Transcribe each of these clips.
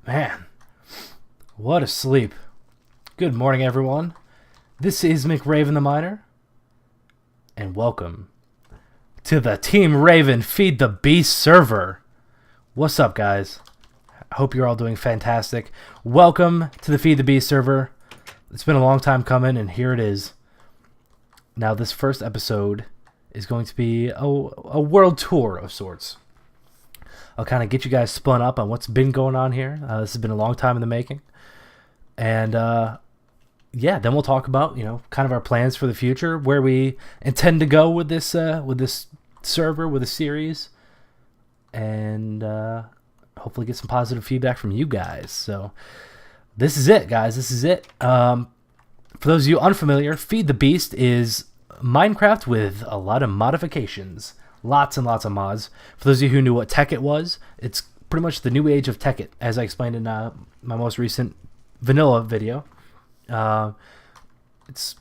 Man, what a sleep. Good morning, everyone. This is McRaven the Miner, and welcome to the Team Raven Feed the Beast server. What's up, guys? I hope you're all doing fantastic. Welcome to the Feed the Beast server. It's been a long time coming, and here it is. Now, this first episode is going to be a world tour of sorts. I'll kind of get you guys spun up on what's been going on here. This has been a long time in the making. And, yeah, then we'll talk about, kind of our plans for the future, where we intend to go with this server, with a series, and hopefully get some positive feedback from you guys. So this is it, guys. This is it. For those of you unfamiliar, Feed the Beast is Minecraft with a lot of modifications. Lots and lots of mods. For those of you who knew what Tekkit was, it's pretty much the new age of Tekkit, as I explained in my most recent vanilla video. It's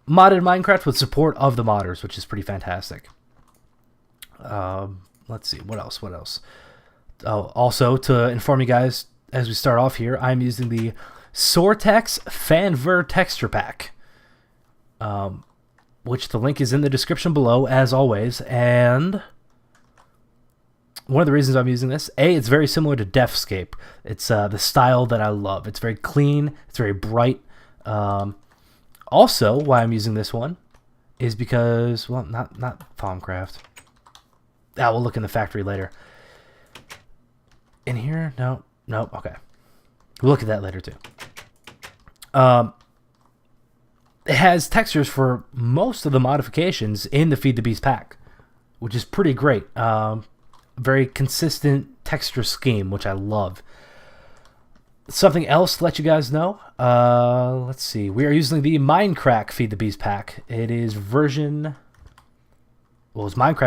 modded Minecraft with support of the modders, which is pretty fantastic. Let's see, what else? Oh, also, to inform you guys, as we start off here, I'm using the Sortex Fanver Texture Pack. Which the link is in the description below, as always. And one of the reasons I'm using this, it's very similar to Deathscape. It's the style that I love. It's very clean. It's very bright. Also, why I'm using this one is because, well, not Farmcraft. We'll look in the factory later. In here? No. Okay. We'll look at that later, too. It has textures for most of the modifications in the Feed the Beast pack, which is pretty great. Very consistent texture scheme, which I love. Something else to let you guys know. Let's see. We are using the Minecraft Feed the Beast pack. It is it's Minecraft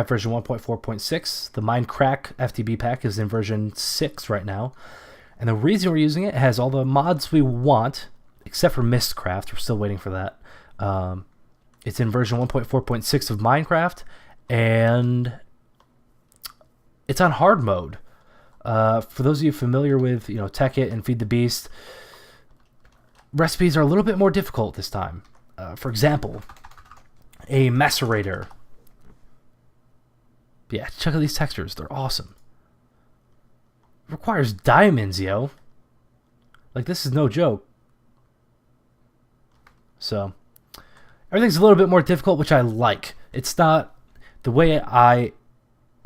version 1.4.6. The Minecraft FTB pack is in version 6 right now. And the reason we're using it has all the mods we want, except for Mistcraft. We're still waiting for that. It's in version 1.4.6 of Minecraft, and it's on hard mode. For those of you familiar with Tekkit and Feed the Beast, recipes are a little bit more difficult this time. For example, a macerator. Yeah, check out these textures. They're awesome. It requires diamonds, yo. Like, this is no joke. So everything's a little bit more difficult, which I like. It's not the way I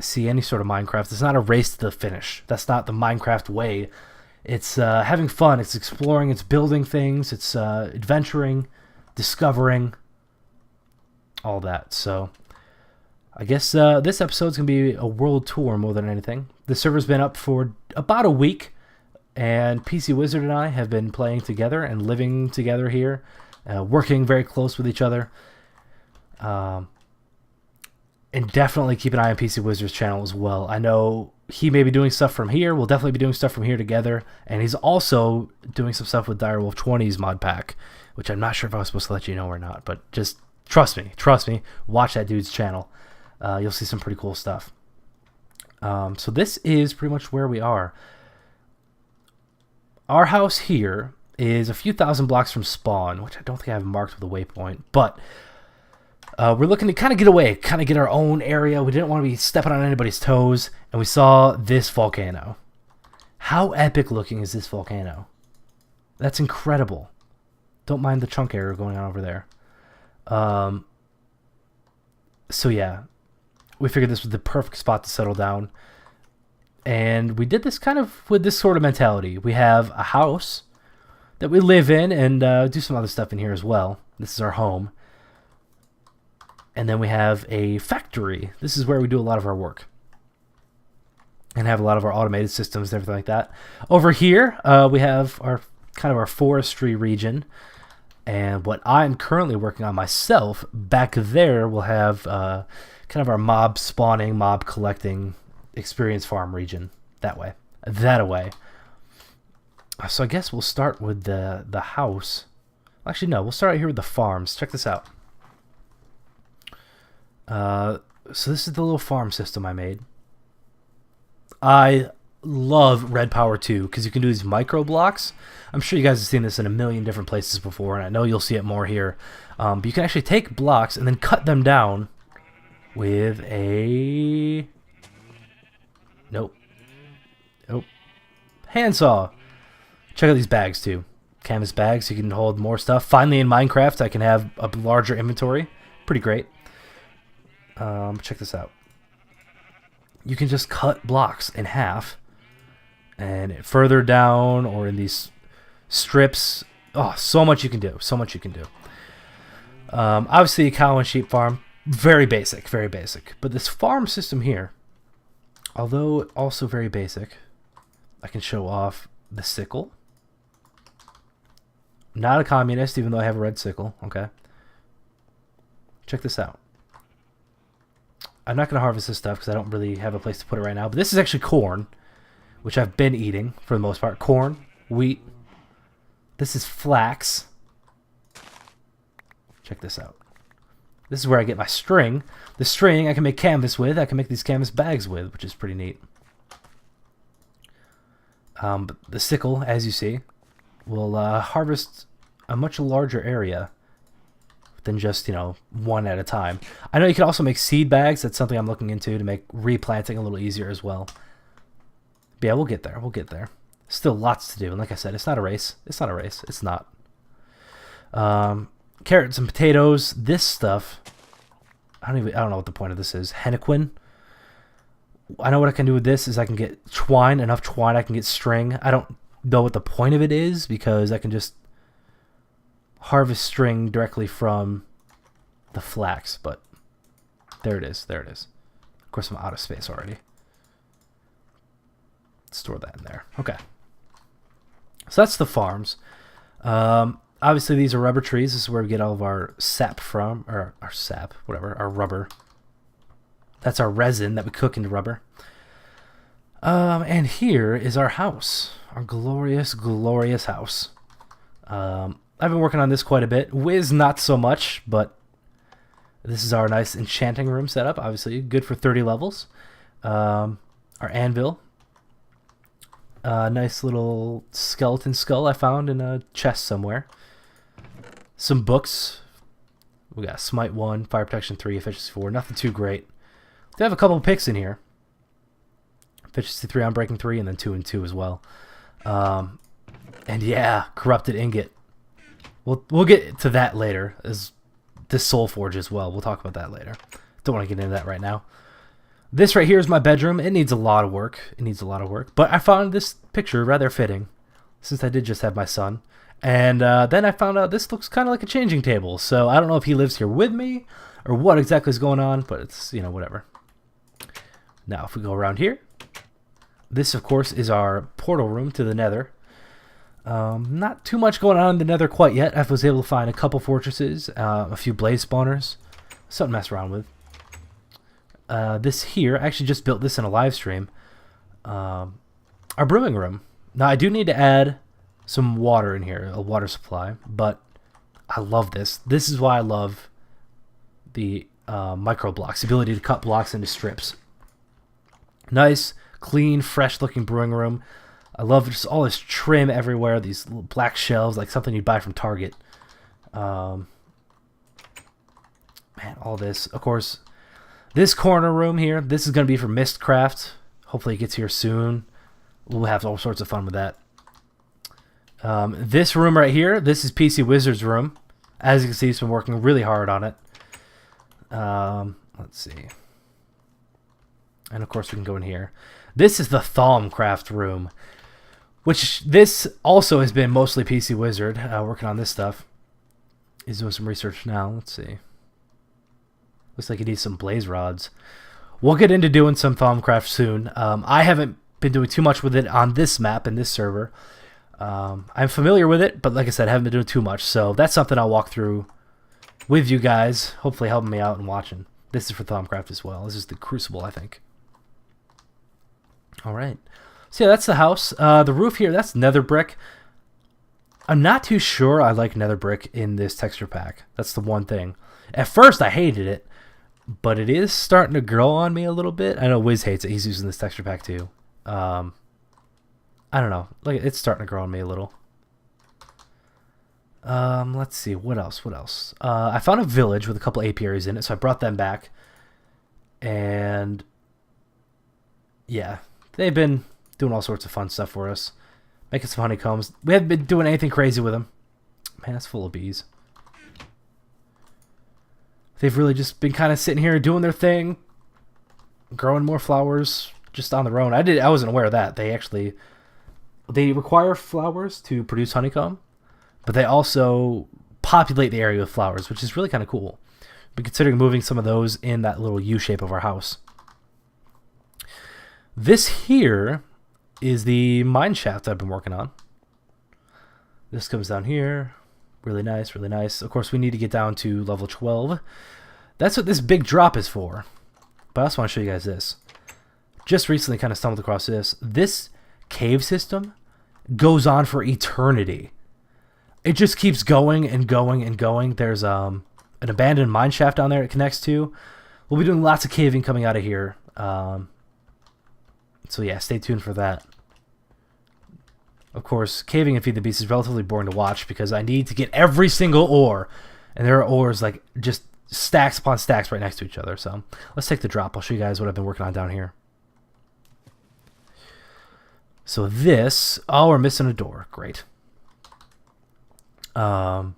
see any sort of Minecraft. It's not a race to the finish. That's not the Minecraft way. It's having fun. It's exploring. It's building things. It's adventuring, discovering, all that. So I guess this episode's going to be a world tour more than anything. The server's been up for about a week, and PC Wizard and I have been playing together and living together here. Working very close with each other. And definitely keep an eye on PC Wizard's channel as well. I know he may be doing stuff from here. We'll definitely be doing stuff from here together. And he's also doing some stuff with Direwolf 20's mod pack, which I'm not sure if I was supposed to let you know or not. But just trust me. Watch that dude's channel. You'll see some pretty cool stuff. So this is pretty much where we are. Our house here is a few thousand blocks from spawn, which I don't think I have marked with a waypoint, but we're looking to kind of get away, kind of get our own area. We didn't want to be stepping on anybody's toes, and we saw this volcano. How epic looking is this volcano? That's incredible. Don't mind the chunk error going on over there. So yeah, we figured this was the perfect spot to settle down. And we did this kind of with this sort of mentality. We have a house that we live in and do some other stuff in here as well. This is our home. And then we have a factory. This is where we do a lot of our work. And have a lot of our automated systems and everything like that. Over here, we have our forestry region. And what I'm currently working on myself, back there we'll have kind of our mob spawning, mob collecting experience farm region. That way. So I guess we'll start with the house. Actually, no. We'll start out here with the farms. Check this out. So this is the little farm system I made. I love Red Power 2 because you can do these micro blocks. I'm sure you guys have seen this in a million different places before, and I know you'll see it more here. But you can actually take blocks and then cut them down with a... Nope. Handsaw. Check out these bags, too. Canvas bags, you can hold more stuff. Finally, in Minecraft, I can have a larger inventory. Pretty great. Check this out. You can just cut blocks in half, and further down or in these strips. Oh, so much you can do. So much you can do. Obviously, a cow and sheep farm. Very basic, very basic. But this farm system here, although also very basic, I can show off the sickle. Not a communist, even though I have a red sickle. Okay. Check this out. I'm not going to harvest this stuff because I don't really have a place to put it right now. But this is actually corn, which I've been eating for the most part. Corn, wheat. This is flax. Check this out. This is where I get my string. The string I can make canvas with. I can make these canvas bags with, which is pretty neat. But the sickle, as you see, will harvest a much larger area than just, one at a time. I know you can also make seed bags. That's something I'm looking into to make replanting a little easier as well. But yeah, we'll get there. We'll get there. Still lots to do. And like I said, it's not a race. It's not a race. It's not. Carrots and potatoes. This stuff, I don't know what the point of this is. Henequen. I know what I can do with this is I can get twine, enough twine I can get string. I don't know what the point of it is because I can just harvest string directly from the flax, but there it is. There it is. Of course, I'm out of space already. Store that in there. Okay. So that's the farms. Obviously, these are rubber trees. This is where we get all of our sap from, or our sap, whatever, our rubber. That's our resin that we cook into rubber. And here is our house. Our glorious, glorious house. I've been working on this quite a bit. Wiz, not so much, but this is our nice enchanting room setup. Obviously, good for 30 levels. Our anvil. Nice little skeleton skull I found in a chest somewhere. Some books. We got Smite 1, Fire Protection 3, Efficiency 4. Nothing too great. They have a couple of picks in here. Efficiency 3 on Breaking 3, and then 2 and 2 as well. And yeah, Corrupted Ingot. We'll get to that later. As this Soul Forge as well. We'll talk about that later. Don't want to get into that right now. This right here is my bedroom. It needs a lot of work. It needs a lot of work. But I found this picture rather fitting, since I did just have my son. And then I found out this looks kind of like a changing table. So I don't know if he lives here with me or what exactly is going on, but it's, whatever. Now, if we go around here, this, of course, is our portal room to the Nether. Not too much going on in the Nether quite yet. I was able to find a couple fortresses, a few blaze spawners, something to mess around with. This here, I actually just built this in a live stream. Our brewing room. Now, I do need to add some water in here, a water supply, but I love this. This is why I love the micro blocks, the ability to cut blocks into strips. Nice, clean, fresh-looking brewing room. I love just all this trim everywhere, these little black shelves, like something you'd buy from Target. Man, all this. Of course, this corner room here, this is going to be for Mistcraft. Hopefully it gets here soon. We'll have all sorts of fun with that. This room right here, this is PC Wizard's room. As you can see, he's been working really hard on it. Let's see. And of course we can go in here. This is the Thaumcraft room, which this also has been mostly PC Wizard working on this stuff. He's doing some research now. Let's see. Looks like he needs some blaze rods. We'll get into doing some Thaumcraft soon. I haven't been doing too much with it on this map and this server. I'm familiar with it, but like I said, I haven't been doing too much. So that's something I'll walk through with you guys, hopefully helping me out and watching. This is for Thaumcraft as well. This is the Crucible, I think. All right. So yeah, that's the house. The roof here, that's nether brick. I'm not too sure I like nether brick in this texture pack. That's the one thing. At first, I hated it, but it is starting to grow on me a little bit. I know Wiz hates it. He's using this texture pack too. I don't know. Like, it's starting to grow on me a little. Let's see. What else? I found a village with a couple apiaries in it, so I brought them back. And yeah, they've been doing all sorts of fun stuff for us. Making some honeycombs. We haven't been doing anything crazy with them. Man, it's full of bees. They've really just been kind of sitting here doing their thing. Growing more flowers just on their own. I wasn't aware of that. They require flowers to produce honeycomb, but they also populate the area with flowers, which is really kind of cool. But considering moving some of those in that little U shape of our house. This here is the mine shaft I've been working on. This comes down here. Really nice, really nice. Of course, we need to get down to level 12. That's what this big drop is for. But I also want to show you guys this. Just recently kind of stumbled across this. This cave system goes on for eternity. It just keeps going and going and going. There's an abandoned mine shaft down there it connects to. We'll be doing lots of caving coming out of here. So yeah, stay tuned for that. Of course, caving and Feed the Beast is relatively boring to watch because I need to get every single ore. And there are ores like just stacks upon stacks right next to each other. So let's take the drop. I'll show you guys what I've been working on down here. So this, oh, we're missing a door. Great. Yeah,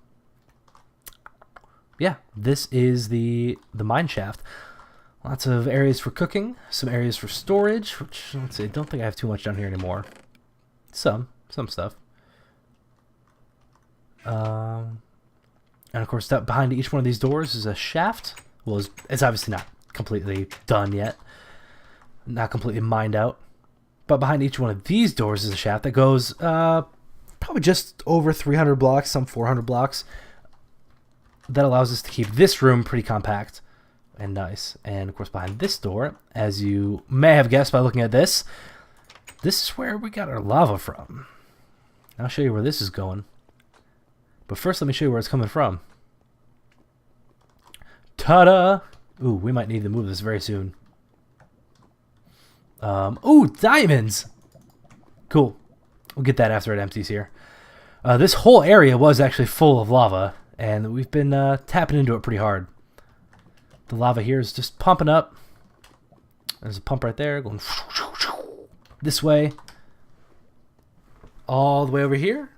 this is the mine shaft. Lots of areas for cooking, some areas for storage, which, let's see, I don't think I have too much down here anymore. Some stuff. And of course, behind each one of these doors is a shaft. Well, it's obviously not completely done yet. Not completely mined out. But behind each one of these doors is a shaft that goes probably just over 300 blocks, some 400 blocks. That allows us to keep this room pretty compact and nice. And of course, behind this door, as you may have guessed by looking at this is where we got our lava from. I'll show you where this is going. But first, let me show you where it's coming from. Ta-da! Ooh, we might need to move this very soon. Ooh, diamonds! Cool. We'll get that after it empties here. This whole area was actually full of lava, and we've been tapping into it pretty hard. The lava here is just pumping up. There's a pump right there going this way. All the way over here.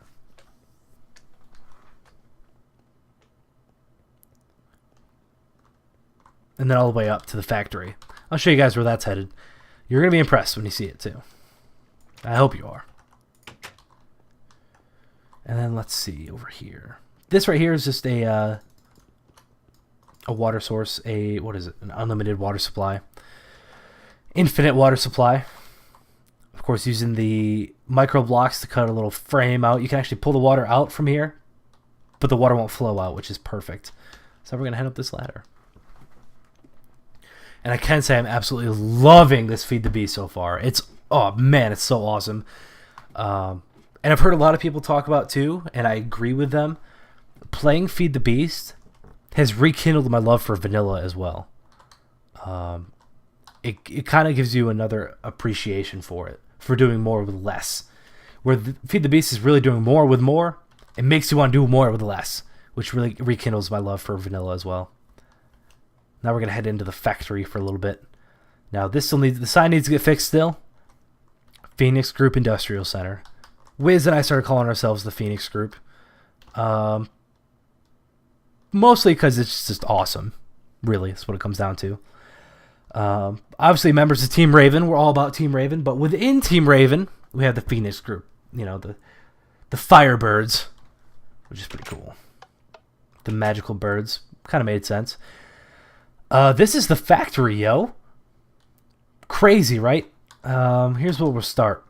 And then all the way up to the factory. I'll show you guys where that's headed. You're going to be impressed when you see it too. I hope you are. And then let's see over here. This right here is just a water source. What is it? An unlimited water supply. Infinite water supply. Of course, using the micro blocks to cut a little frame out. You can actually pull the water out from here, but the water won't flow out, which is perfect. So we're going to head up this ladder. And I can say I'm absolutely loving this Feed the Beast so far. Oh man, it's so awesome. And I've heard a lot of people talk about too, and I agree with them. Playing Feed the Beast has rekindled my love for vanilla as well. It kind of gives you another appreciation for it, for doing more with less. Where Feed the Beast is really doing more with more, it makes you want to do more with less, which really rekindles my love for vanilla as well. Now we're going to head into the factory for a little bit. Now the sign needs to get fixed still. Phoenix Group Industrial Center. Wiz and I started calling ourselves the Phoenix Group. Mostly because it's just awesome. Really, that's what it comes down to. Obviously, members of Team Raven, we're all about Team Raven. But within Team Raven, we have the Phoenix Group. You know, the Firebirds, which is pretty cool. The magical birds. Kind of made sense. This is the factory, yo. Crazy, right? Here's where we'll start.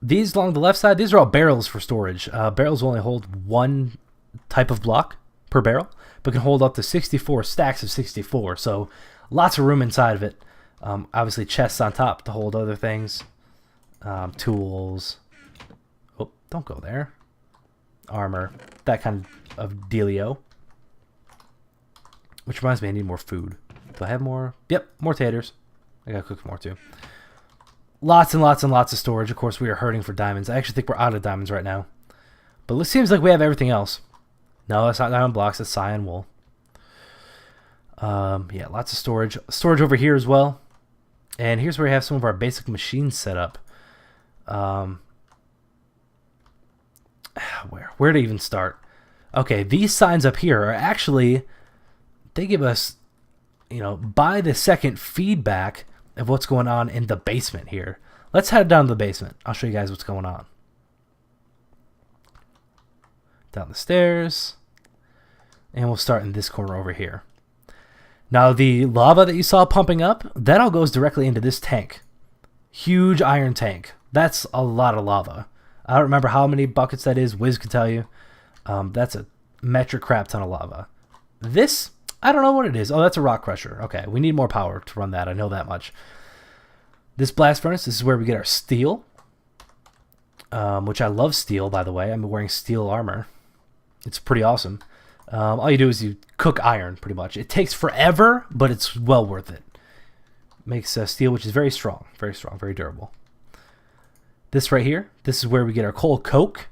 These along the left side, these are all barrels for storage. Barrels will only hold one type of block per barrel, but can hold up to 64 stacks of 64. So lots of room inside of it. Obviously chests on top to hold other things. Tools. Oh, don't go there. Armor. That kind of dealio. Which reminds me, I need more food. Do I have more? Yep, more taters. I gotta cook more too. Lots and lots and lots of storage. Of course, we are hurting for diamonds. I actually think we're out of diamonds right now. But it seems like we have everything else. No, that's not diamond blocks. That's cyan wool. Yeah, lots of storage. Storage over here as well. And here's where we have some of our basic machines set up. Where to even start? Okay, these signs up here are actually, they give us, you know, by the second feedback of what's going on in the basement here. Let's head down to the basement. I'll show you guys what's going on. Down the stairs. And we'll start in this corner over here. Now, the lava that you saw pumping up, that all goes directly into this tank. Huge iron tank. That's a lot of lava. I don't remember how many buckets that is. Wiz can tell you. That's a metric crap ton of lava. This, I don't know what it is. Oh, that's a rock crusher. Okay, we need more power to run that. I know that much. This blast furnace, this is where we get our steel. Which I love steel, by the way. I'm wearing steel armor. It's pretty awesome. All you do is you cook iron, pretty much. It takes forever, but it's well worth it. Makes steel, which is very strong, very durable. This right here, this is where we get our coal coke.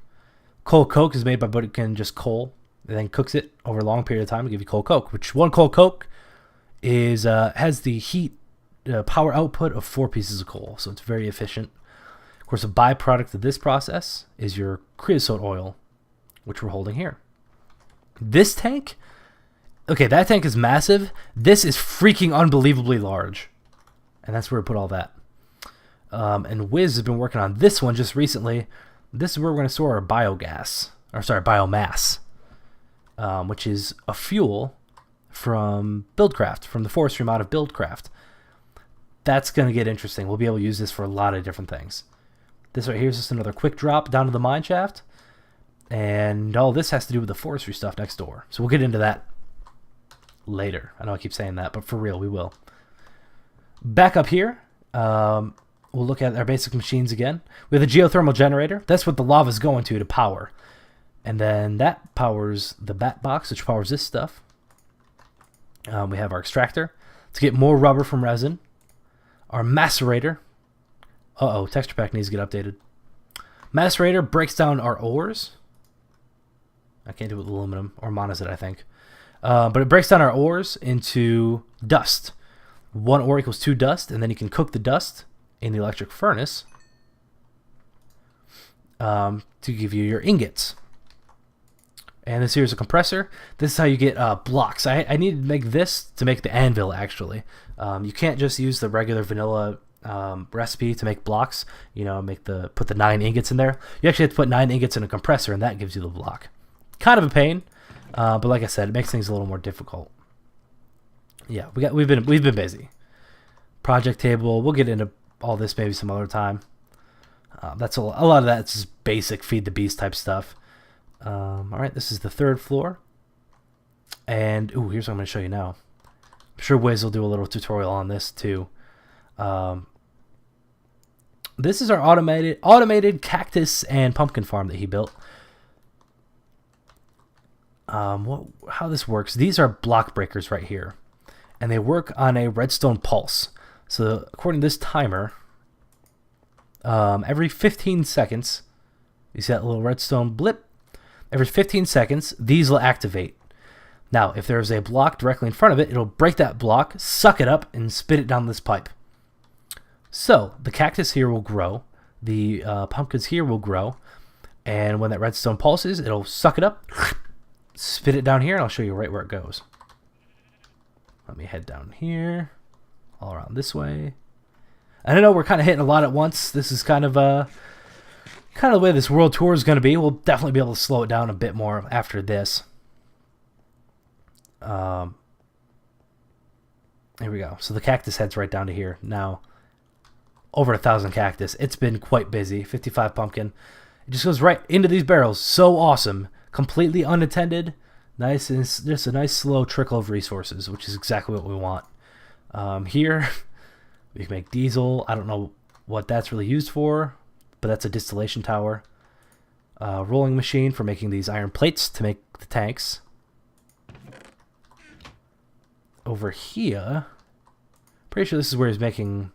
Coal coke is made by putting just coal and then cooks it over a long period of time to give you coal coke, which one coal coke is has the heat power output of 4 pieces of coal, so it's very efficient. Of course, a byproduct of this process is your creosote oil, which we're holding here. This tank, okay, that tank is massive. This is freaking unbelievably large, and that's where we put all that. And Wiz has been working on this one just recently. This is where we're going to store our biomass, which is a fuel from Buildcraft, from the Forestry mod of Buildcraft. That's going to get interesting. We'll be able to use this for a lot of different things. This right here is just another quick drop down to the mine shaft. And all this has to do with the forestry stuff next door. So we'll get into that later. I know I keep saying that, but for real, we will. Back up here, we'll look at our basic machines again. We have the geothermal generator. That's what the lava is going to power. And then that powers the bat box, which powers this stuff. We have our extractor to get more rubber from resin. Our macerator. Uh-oh, texture pack needs to get updated. Macerator breaks down our ores. I can't do it with aluminum, or monazite, I think. But it breaks down our ores into dust. 1 ore equals 2 dust, and then you can cook the dust in the electric furnace to give you your ingots. And this here is a compressor. This is how you get blocks. I needed to make this to make the anvil, actually. You can't just use the regular vanilla recipe to make blocks. You know, put the 9 ingots in there. You actually have to put 9 ingots in a compressor, and that gives you the block. Kind of a pain, but like I said, it makes things a little more difficult. Yeah, we've been busy. Project table. We'll get into all this maybe some other time. That's a lot of that's just basic feed the beast type stuff. All right, this is the 3rd floor, and here's what I'm going to show you now. I'm sure Wiz will do a little tutorial on this too. This is our automated cactus and pumpkin farm that he built. How this works? These are block breakers right here, and they work on a redstone pulse. So according to this timer, every 15 seconds, you see that little redstone blip? Every 15 seconds, these will activate. Now, if there's a block directly in front of it, it'll break that block, suck it up, and spit it down this pipe. So the cactus here will grow, the pumpkins here will grow, and when that redstone pulses, it'll suck it up, spit it down here, and I'll show you right where it goes. Let me head down here, all around this way. And I know we're kind of hitting a lot at once. This is kind of the way this world tour is going to be. We'll definitely be able to slow it down a bit more after this. Here we go. So the cactus heads right down to here. Now, over 1,000 cactus. It's been quite busy. 55 pumpkin. It just goes right into these barrels. So awesome. Completely unattended. Nice, and just a nice slow trickle of resources, which is exactly what we want. Here, we can make diesel. I don't know what that's really used for, but that's a distillation tower. Rolling machine for making these iron plates to make the tanks. Over here, pretty sure this is where he's making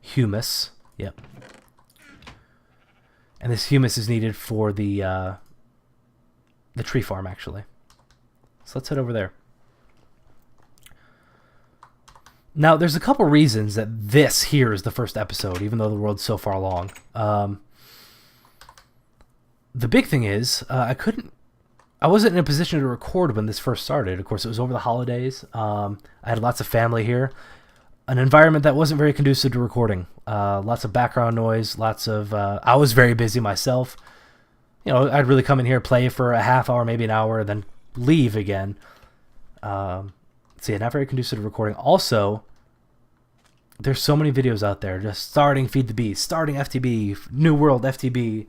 humus. Yep. And this humus is needed for the tree farm, actually. So let's head over there. Now, there's a couple reasons that this here is the first episode, even though the world's so far along. The big thing is, I wasn't in a position to record when this first started. Of course, it was over the holidays. I had lots of family here. An environment that wasn't very conducive to recording. Lots of background noise, lots of... I was very busy myself. You know, I'd really come in here, play for a half hour, maybe an hour, then leave again. So yeah, not very conducive to recording. Also, there's so many videos out there just starting Feed the Beast, starting FTB, New World FTB.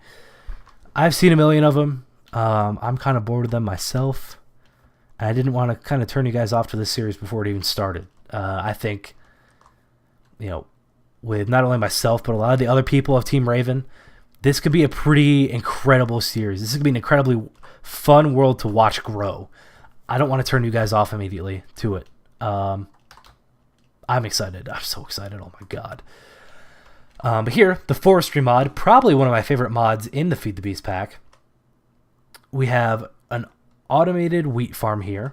I've seen a million of them. I'm kind of bored of them myself. I didn't want to kind of turn you guys off to this series before it even started. I think, you know, with not only myself, but a lot of the other people of Team Raven, this could be a pretty incredible series. This could be an incredibly fun world to watch grow. I don't want to turn you guys off immediately to it. I'm excited. I'm so excited. Oh my god. But here, the Forestry mod, probably one of my favorite mods in the Feed the Beast pack. We have an automated wheat farm here.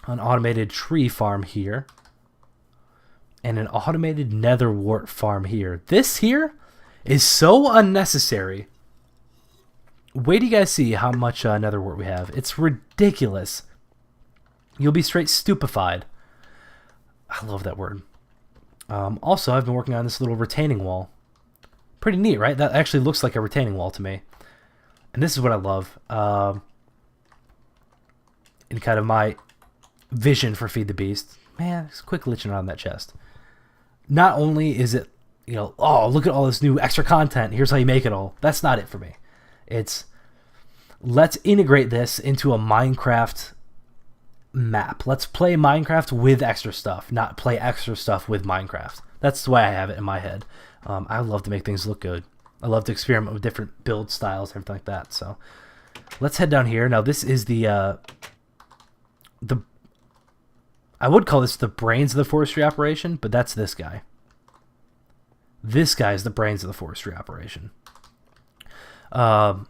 An automated tree farm here. And an automated nether wart farm here. This here is so unnecessary. Wait till you guys see how much nether wart we have. It's ridiculous. You'll be straight stupefied. I love that word. Also, I've been working on this little retaining wall. Pretty neat, right? That actually looks like a retaining wall to me. And this is what I love. In kind of my vision for Feed the Beast. Man, it's quick glitching on that chest. Not only is it, you know, oh, look at all this new extra content. Here's how you make it all. That's not it for me. It's, let's integrate this into a Minecraft map. Let's play Minecraft with extra stuff, not play extra stuff with Minecraft. That's the way I have it in my head. I love to make things look good. I love to experiment with different build styles and everything like that. So let's head down here. Now this is the I would call this the brains of the forestry operation, but that's this guy. This guy is the brains of the forestry operation. But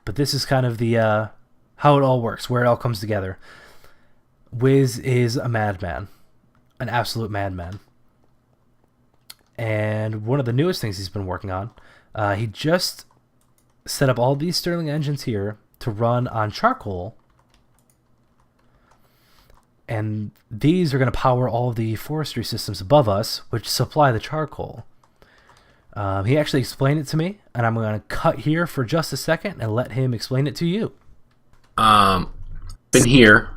this is kind of the how it all works, where it all comes together. Wiz is a madman, an absolute madman. And one of the newest things he's been working on, he just set up all these Stirling engines here to run on charcoal. And these are going to power all of the forestry systems above us, which supply the charcoal. He actually explained it to me, and I'm going to cut here for just a second and let him explain it to you. In here,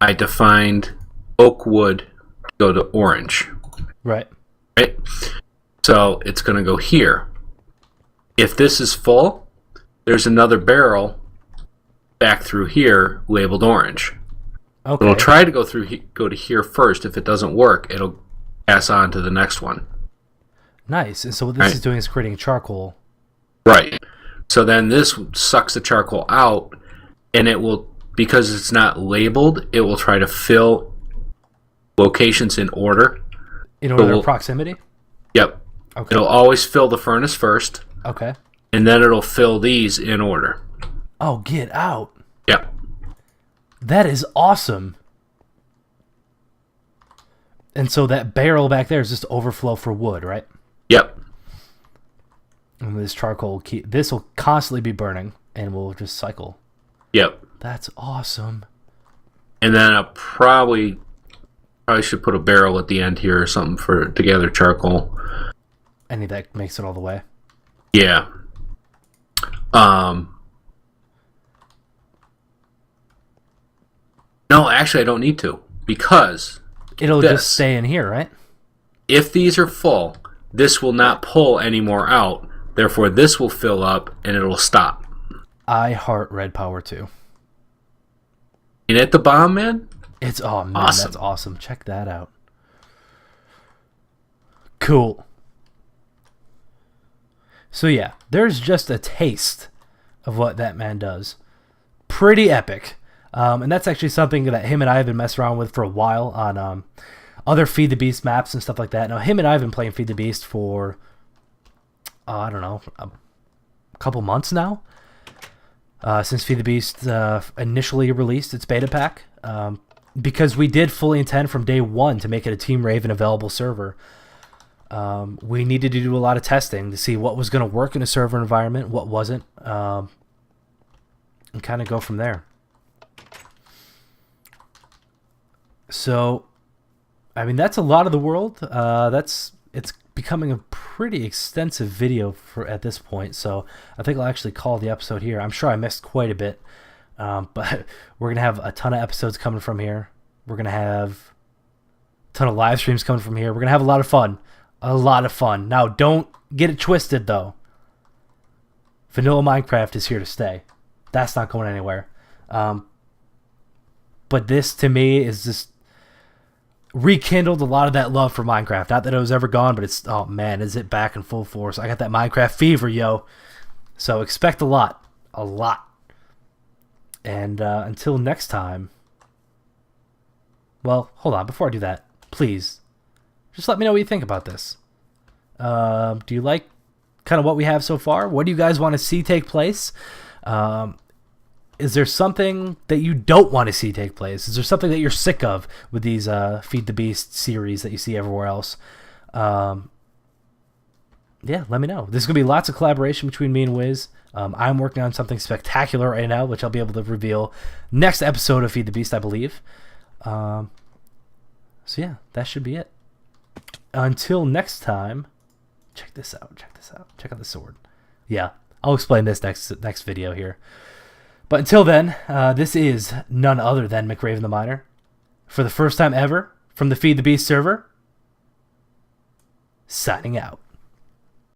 I defined oak wood to go to orange. Right. Right? So it's going to go here. If this is full, there's another barrel back through here labeled orange. Okay. It'll try to go to here first. If it doesn't work, it'll pass on to the next one. Nice. And so what this is doing is creating charcoal. Right. So then this sucks the charcoal out, and it will, because it's not labeled, it will try to fill locations in order. In order of proximity? Yep. Okay. It'll always fill the furnace first. Okay. And then it'll fill these in order. Oh, get out. Yep. That is awesome. And so that barrel back there is just overflow for wood, right? Yep. And this charcoal, this will constantly be burning and will just cycle. Yep. That's awesome. And then I probably should put a barrel at the end here or something to gather charcoal. Any that makes it all the way. Yeah. No, actually I don't need to, because it'll just stay in here, right? If these are full, this will not pull any more out. Therefore, this will fill up and it'll stop. I heart Red Power 2. Ain't it the bomb, man? It's man, awesome. That's awesome. Check that out. Cool. So yeah, there's just a taste of what that man does. Pretty epic. And that's actually something that him and I have been messing around with for a while on other Feed the Beast maps and stuff like that. Now, him and I have been playing Feed the Beast for I don't know, a couple months now, since Feed the Beast initially released its beta pack, because we did fully intend from day one to make it a Team Raven available server. We needed to do a lot of testing to see what was going to work in a server environment, what wasn't, and kind of go from there. So, I mean, that's a lot of the world. It's becoming a pretty extensive video at this point, so I think I'll actually call the episode here. I'm sure I missed quite a bit, but we're going to have a ton of episodes coming from here. We're going to have a ton of live streams coming from here. We're going to have a lot of fun. A lot of fun. Now, don't get it twisted, though. Vanilla Minecraft is here to stay. That's not going anywhere. But this, to me, is just rekindled a lot of that love for Minecraft. Not that it was ever gone, but it's, oh man, is it back in full force. I got that Minecraft fever, yo. So expect a lot. A lot. And until next time, well, hold on. Before I do that, please, just let me know what you think about this. Do you like kind of what we have so far? What do you guys want to see take place? Is there something that you don't want to see take place? Is there something that you're sick of with these Feed the Beast series that you see everywhere else? Yeah, let me know. There's going to be lots of collaboration between me and Wiz. I'm working on something spectacular right now, which I'll be able to reveal next episode of Feed the Beast, I believe. So yeah, that should be it. Until next time, check this out. Check out the sword. Yeah, I'll explain this next video here. But until then, this is none other than McRaven the Miner. For the first time ever, from the Feed the Beast server, signing out.